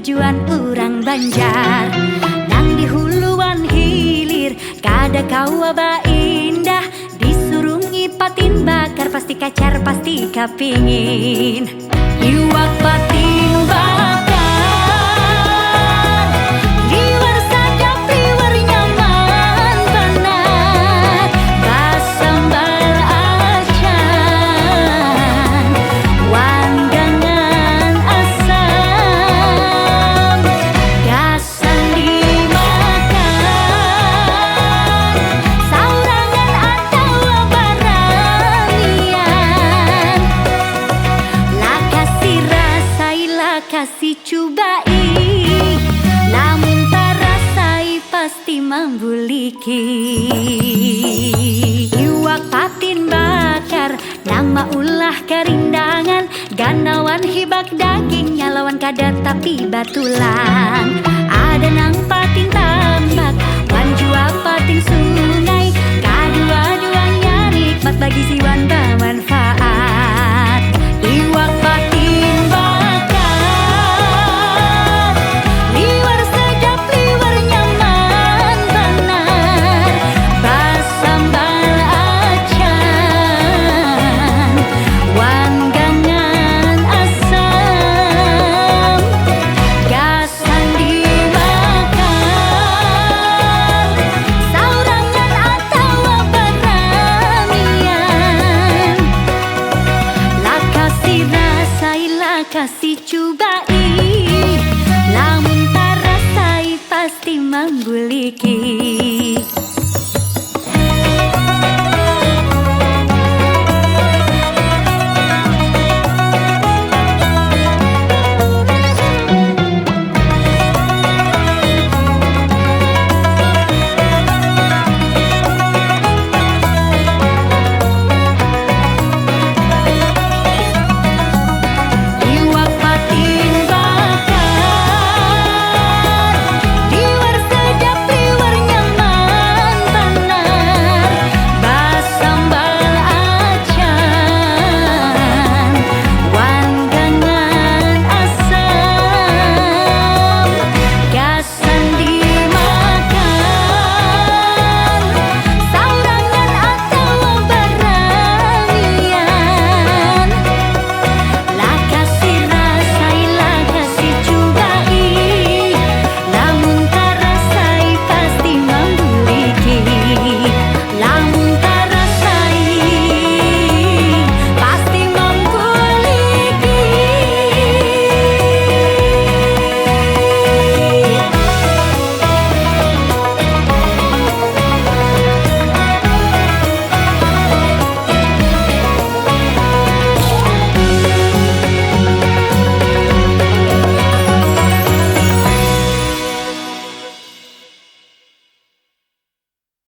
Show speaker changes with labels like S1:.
S1: tujuan urang Banjar. Nang di huluan hilir kada kawa ba indah, disurungi patin bakar pasti kacar pasti kapingin. Iwak patin bakar liwar sadap liwar nyaman benar, basambal acan wandangan asam gasan dimakan saurangan atau baranian. Lah kasih rasai, lah kasih cobai, namun tak rasai pasti membuliki. Iwak patin bakar nama ulah kerindangan, ganawan hibak dagingnya lawan kada tapi batulang. Ada nang patin tambak wan jua patin sungai, kadua-duanya nikmat bagi siwan bermanfaat. Iwak patin bakar liwar sedap liwar nyaman benar, basambal acan wandangan asam gasan dimakan saurangan atau baranian. Lah kasih rasai, lah kasih coba.